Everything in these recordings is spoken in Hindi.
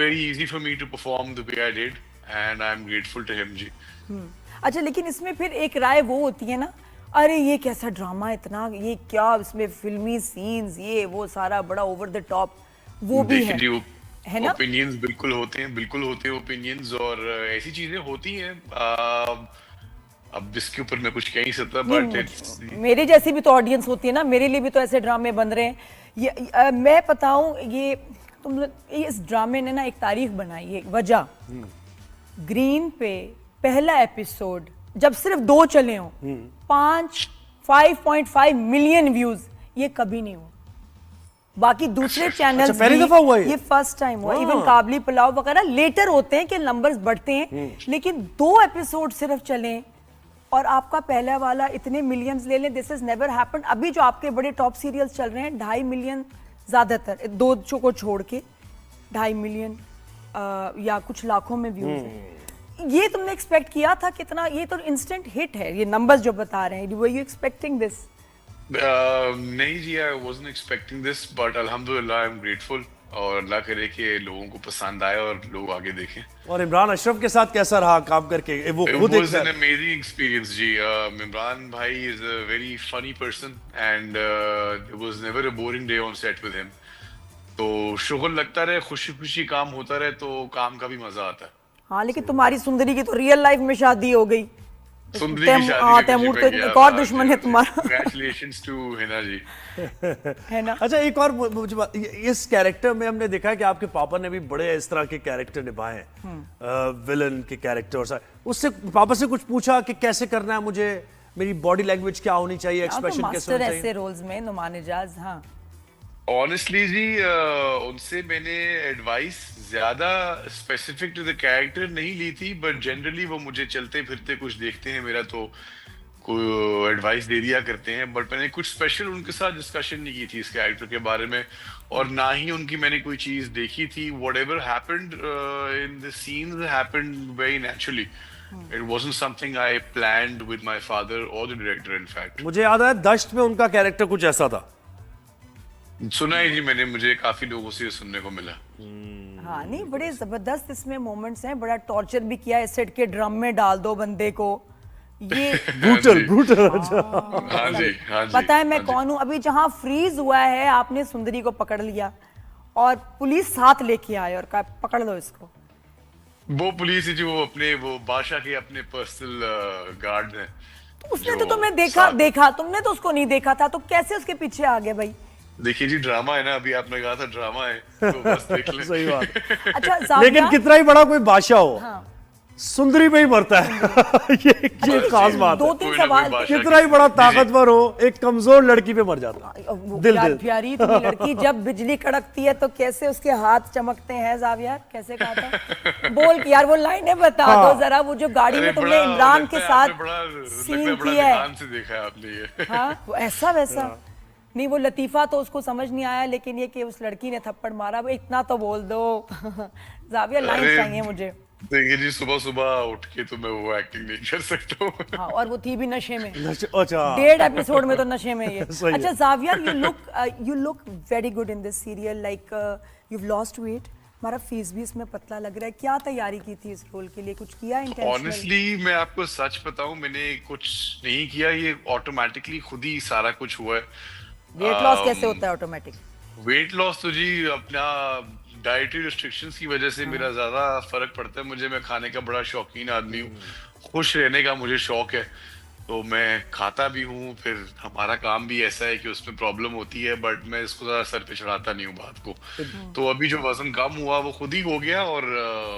very easy for me to perform the way I did, and I'm grateful to him, जी. अच्छा, लेकिन इसमें फिर एक राय वो होती है ना, अरे ये कैसा ड्रामा, इतना ये क्या इसमें फिल्मी सीन्स, ये वो सारा बड़ा ओवर द टॉप, वो भी देखिए जी, है ना? ओपिनियंस बिल्कुल होते हैं, बिल्कुल होते हैं ओपिनियंस, और ऐसी चीजें होती हैं. अब इसके ऊपर मैं कुछ कह नहीं सकता, बट इट्स मेरे जैसी भी तो ऑडियंस होती है ना, मेरे लिए भी तो ऐसे ड्रामे बन रहे हैं. मैं बताऊं, ये इस ड्रामे ने ना एक तारीख बनाई है, एक वजह. ग्रीन पे पहला एपिसोड जब सिर्फ 2 चले हों, 5.5 मिलियन व्यूज, ये कभी नहीं हुआ. बाकी दूसरे चैनल्स पहली दफा हुआ ये फर्स्ट टाइम हुआ. इवन काबली पुलाव वगैरह लेटर होते हैं कि नंबर्स बढ़ते हैं, लेकिन 2 एपिसोड सिर्फ चले और आपका पहला वाला इतने मिलियंस ले लें, दिस इज नेवर हैपेंड. अभी जो आपके बड़े टॉप सीरियल्स चल रहे हैं, 2.5 मिलियन ज्यादातर, 2 को छोड़ के 2.5 मिलियन या कुछ लाखों में व्यूज हैं. ये तुमने एक्सपेक्ट किया था कितना? ये तो इंस्टेंट हिट है, ये नंबर्स जो बता रहे हैं. Were you expecting this? नहीं जी, I wasn't expecting this, but अल्हम्दुलिल्लाह आई एम ग्रेटफुल, और अल्लाह करे कि लोगों को पसंद आए और लोग आगे देखें. और इमरान अशरफ के साथ कैसा रहा काम करके? वो खुद It was an amazing experience जी. इमरान भाई is a very funny person, and it was never a boring day on set with him. तो शुगल लगता रहे, खुशी खुशी काम होता रहे, तो काम का भी मजा आता है. हाँ, लेकिन तुम्हारी सुंदरी की तो रियल लाइफ में शादी हो गई. सुंदरी की शादी में तैमूर तो मुझे एक और दुश्मन है तुम्हारा. Congratulations to हिना जी. है ना? अच्छा, एक और मुझे इस कैरेक्टर में हमने देखा है कि आपके पापा ने भी बड़े इस तरह के कैरेक्टर निभाए हैं, विलन के कैरेक्टर. उससे पापा से कुछ पूछा कि कैसे करना है मुझे, मेरी बॉडी लैंग्वेज क्या होनी चाहिए, एक्सप्रेशन कैसे होना चाहिए? ऐसे रोल्स में नुमान इजाज. हाँ, ऑनेस्टली जी, उनसे मैंने एडवाइस ज्यादा स्पेसिफिक टू द कैरेक्टर नहीं ली थी, बट जनरली वो मुझे चलते फिरते कुछ देखते हैं मेरा, तो कोई एडवाइस दे दिया करते हैं. बट मैंने कुछ स्पेशल उनके साथ डिस्कशन नहीं की थी इस कैरेक्टर के बारे में, और ना ही उनकी मैंने कोई चीज देखी थी. Whatever happened in the scenes happened very naturally. It wasn't something I planned with my father और द डायरेक्टर. इन फैक्ट मुझे याद है दश्त में उनका कैरेक्टर कुछ ऐसा था. सुना है जी मैंने, मुझे काफी लोगों से सुनने को मिला. हाँ, नहीं, बड़े जबरदस्त इसमें मोमेंट्स हैं. बड़ा टॉर्चर भी किया, एसिड के ड्रम में डाल दो बंदे को, ये ब्रूटल. हाँ जी, हाँ जी. पता है मैं कौन हूँ? अभी जहाँ फ्रीज हुआ है, आपने सुंदरी को पकड़ लिया और पुलिस साथ लेके आए और कहा पकड़ लो इसको. वो पुलिस है जो अपने वो बादशाह के अपने पर्सनल गार्ड हैं. तो उसने तो तुम्हें देखा, तुमने तो उसको नहीं देखा था, तो कैसे उसके पीछे आ गए भाई? देखिए जी, ड्रामा है ना, अभी आपने कहा था ड्रामा है, तो बस देख ले. सही बात. अच्छा, लेकिन कितना ही बड़ा कोई बादशाह हो, हाँ, सुंदरी में ही मरता है. ये खास बात है. 2-3 सवाल. कितना ही बड़ा ताकतवर हो, एक कमजोर लड़की पे मर जाता है. दिल प्यारी इतनी लड़की, जब बिजली कड़कती है तो कैसे उसके हाथ चमकते हैं. जावियर, कैसे कहा था? बोल कि यार वो लाइनें बता दो जरा. वो जो गाड़ी में तुमने इमरान के साथ सीन किया है, देखा है आपने ये? हाँ, वो ऐसा वैसा नहीं. वो लतीफा तो उसको समझ नहीं आया, लेकिन ये कि उस लड़की ने थप्पड़ मारा, वो इतना तो बोल दो. जावियर, लाइन चाहिए मुझे. देखिए जी, सुबह सुबह उठ के तो मैं वो एक्टिंग नहीं कर सकता हूँ. हाँ, और वो थी भी नशे में. अच्छा, 1.5 एपिसोड में तो नशे में ये. सही है. अच्छा Xavier, you look very good in this serial, like you've lost weight. हमारा फेस भी इसमें पतला लग रहा है. क्या तैयारी की थी इस रोल के लिए? कुछ किया इंटेंशनली? ऑनेस्टली मैं आपको सच बताऊं, मैंने कुछ नहीं किया. ये ऑटोमेटिकली खुद ही सारा कुछ हुआ है. वेट लॉस कैसे होता है ऑटोमेटिक? वेट लॉस तो जी अपना डाइटरी रिस्ट्रिक्शंस की वजह से मेरा ज्यादा फर्क पड़ता है. मैं खाने का बड़ा शौकीन आदमी हूँ, खुश रहने का मुझे शौक है, तो मैं खाता भी हूँ. फिर हमारा काम भी ऐसा है कि उसमें प्रॉब्लम होती है, बट मैं इसको ज्यादा सर पे चढ़ाता नहीं हूँ बात को. तो अभी जो वजन कम हुआ वो खुद ही हो गया, और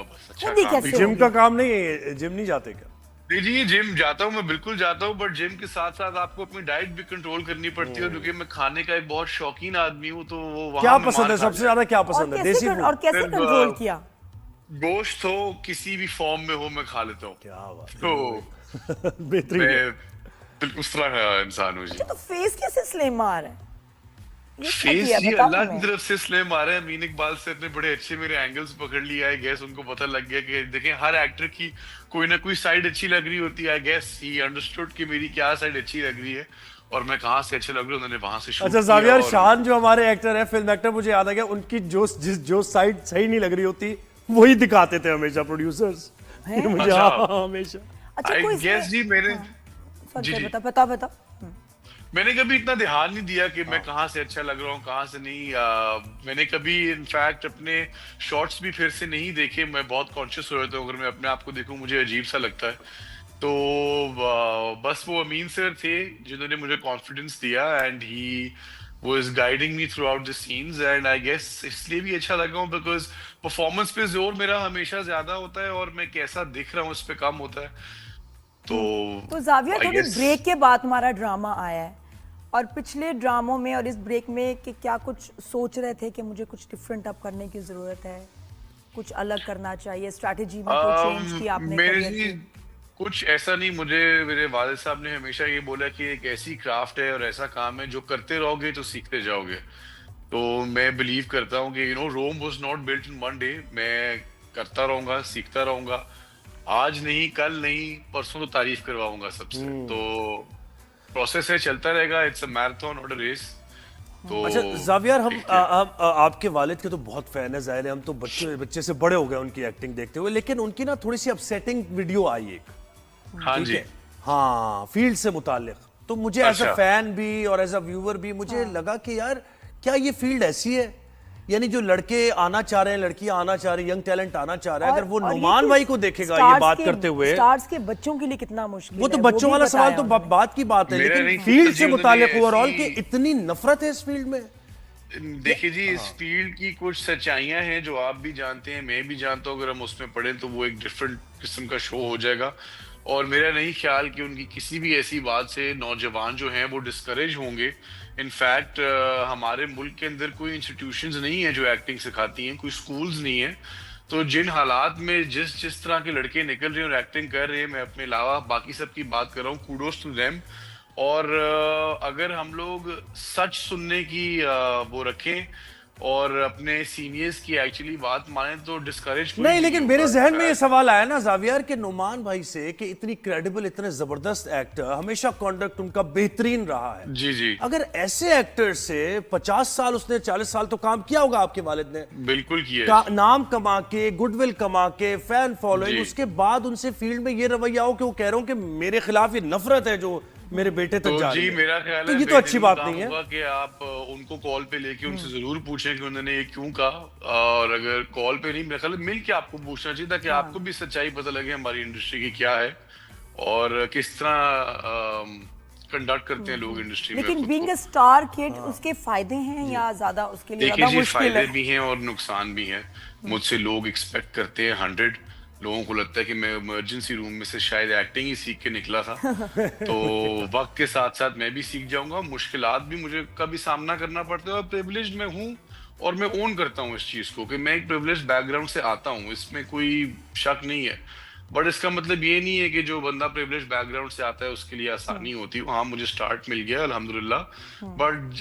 बस अच्छा खुद ही काम कैसे? जिम का काम नहीं, जिम नहीं जाते क्या? नहीं जी, जिम जाता हूँ, मैं बिल्कुल जाता हूँ, बट जिम के साथ साथ आपको अपनी डाइट भी कंट्रोल करनी पड़ती है, क्योंकि मैं खाने का एक बहुत शौकीन आदमी हूँ. तो वो क्या पसंद है सबसे ज्यादा? क्या पसंद है? देसी और कैसे कंट्रोल किया? गोश्त हो, किसी भी फॉर्म में हो, मैं खा लेता हूँ. क्या बात. तो बेहतरीन. मैं बिल्कुल उस तरह का इंसान हूँ जी. तो फेस कैसे स्लिम आ रहा है? फेस जी अल्लाह की तरफ से स्लिम आ रहा है. अमीन इकबाल सर ने बड़े अच्छे मेरे एंगल्स पकड़ लिया है. गैस उनको पता लग गया कि देखें, हर एक्टर की कोई ना कोई साइड अच्छी लग रही होती है. गैस ही अंडरस्टूड कि मेरी क्या साइड अच्छी लग रही है और मैं कहाँ से अच्छे लग रहा हूँ. उन्होंने वहां से शूट अच्छा जावियर, शान जो हमारे एक्टर है, फिल्म एक्टर, मुझे याद आ गया, उनकी जो साइड सही नहीं लग रही होती वही दिखाते थे हमेशा प्रोड्यूसर्स मुझे। अच्छा। हाँ, हमेशा। अच्छा आई कोई गेस जी मैंने जी, जी। बता बता बता। मैंने कभी इतना ध्यान नहीं दिया कि मैं कहाँ से अच्छा लग रहा हूँ कहाँ से नहीं। मैंने कभी इनफैक्ट अपने शॉर्ट्स भी फिर से नहीं देखे। मैं बहुत कॉन्शियस हो रहा था, अगर मैं अपने आप को देखूं मुझे अजीब सा लगता है। तो बस वो अमीन सर थे जिन्होंने मुझे कॉन्फिडेंस दिया and he was guiding me throughout the scenes and I guess इसलिए भी अच्छा लगा हूँ बिकॉज परफॉर्मेंस पे जोर मेरा हमेशा ज्यादा होता है और मैं कैसा दिख रहा हूँ उस पे कम होता है। तो तो जावियर आई थोड़ी गेस ब्रेक के बाद हमारा ड्रामा आया है, और पिछले ड्रामों में और इस ब्रेक में कि क्या कुछ सोच रहे थे कि मुझे कुछ डिफरेंट अब करने की जरूरत है, कुछ अलग करना चाहिए, स्ट्रैटेजी में कोई चेंज की आपने मेरे करियर जी की? कुछ ऐसा नहीं। मुझे मेरे वालिद साहब ने हमेशा ये बोला कि एक ऐसी क्राफ्ट है और ऐसा काम है जो करते रहोगे तो सीखते जाओगे। तो मैं बिलीव करता हूँ कि Rome was not built in one day. मैं करता रहूंगा, सीखता रहूंगा। आज नहीं, कल नहीं, परसों तो तारीफ करवाऊंगा सबसे। तो प्रोसेस है, चलता रहेगा। इट्स अ मैराथन और अ रेस। तो अच्छा जावियर, हम देखते हैं। आपके वालिद के तो बहुत फैन है, जाहिर है हम तो बच्चे बच्चे से बड़े हो गए उनकी एक्टिंग देखते हुए, लेकिन उनकी ना थोड़ी सी अपसेटिंग वीडियो आई एक, हाँ ठीक जी। है, हाँ, फील्ड से मुतालिक। तो मुझे एज अ अच्छा। फैन भी और एज अ व्यूअर भी मुझे लगा कि यार क्या ये फील्ड ऐसी है, यानी जो लड़के आना चाह रहे हैं, लड़कियां आना चाह रही, यंग टैलेंट आना चाह रहा है, अगर वो और ये नुमान कि भाई को देखेगा ये स्टार्स बात के- करते हुए, स्टार्स के बच्चों के लिए कितना मुश्किल वो तो है, बच्चों भी वाला सवाल बताया तो उन्होंने। बात की बात है, मेरा लेकिन नहीं फील्ड पूछा से जी मुतालिक उन्होंने ओवरऑल कि ऐसी। इतनी नफरत है इस फील्ड में। देखिए जी, इस फील्ड की कुछ सच्चाइयां हैं जो आप भी जानते हैं, मैं भी जानता हूँ। अगर हम उसमें पढ़े तो वो एक डिफरेंट किस्म का शो हो जाएगा। और मेरा नहीं ख्याल कि उनकी किसी भी ऐसी बात से नौजवान जो हैं वो डिस्करेज होंगे। इनफैक्ट हमारे मुल्क के अंदर कोई इंस्टीट्यूशंस नहीं है जो एक्टिंग सिखाती हैं, कोई स्कूल्स नहीं है। तो जिन हालात में जिस जिस तरह के लड़के निकल रहे हैं और एक्टिंग कर रहे हैं, मैं अपने अलावा बाकी सब की बात कर रहा हूँ, कूडोस टू देम। और अगर हम लोग सच सुनने की वो रखें और अपने सीनियर्स की एक्चुअली बात माने तो डिस्करेज नहीं, लेकिन मेरे जहन में ये सवाल आया ना जावियर के नुमान भाई से कि इतनी क्रेडिबल, इतने जबरदस्त एक्टर, हमेशा कॉन्डक्ट उनका बेहतरीन रहा है। जी जी, अगर ऐसे एक्टर से 50 साल, उसने 40 साल तो काम किया होगा आपके वालिद ने, बिल्कुल किया है। नाम कमा के, गुडविल कमा के, फैन फॉलोइंग, जी। उसके बाद उनसे फील्ड में ये रवैया हो कि वो कह रहे हो कि मेरे खिलाफ ये नफरत है जो मेरे बेटे तक तो जा रही जी है। मेरा ख्याल तो है ये तो अच्छी बात काम नहीं है। होगा कि आप उनको कॉल पे लेके उनसे जरूर पूछें कि उन्होंने ये क्यों कहा। और अगर कॉल पे नहीं, मेरा ख्याल है मिल के आपको पूछना चाहिए ताकि आपको भी सच्चाई पता लगे हमारी इंडस्ट्री की क्या है और किस तरह कंडक्ट करते हैं लोग इंडस्ट्री में लेकिन खुद बीइंग को। अ स्टार किड उसके फायदे हैं या ज्यादा उसके लिए देखिए ज्यादा जी, मुश्किल फायदे है? भी हैं और नुकसान भी हैं। मुझसे लोग एक्सपेक्ट करते हैं 100। लोगों को लगता है कि मैं इमरजेंसी रूम में से शायद एक्टिंग ही सीख के निकला था। तो वक्त के साथ साथ मैं भी सीख जाऊंगा। मुश्किलात भी मुझे कभी सामना करना पड़ता है और प्रिविलेज्ड मैं हूँ और मैं ओन करता हूँ इस चीज को कि मैं एक प्रिविलेज्ड बैकग्राउंड से आता हूँ, इसमें कोई शक नहीं है। बट इसका मतलब ये नहीं है कि जो बंदा प्रिविलेज्ड बैकग्राउंड से आता है उसके लिए आसानी होती है। हाँ, मुझे स्टार्ट मिल गया अल्हम्दुलिल्लाह। बट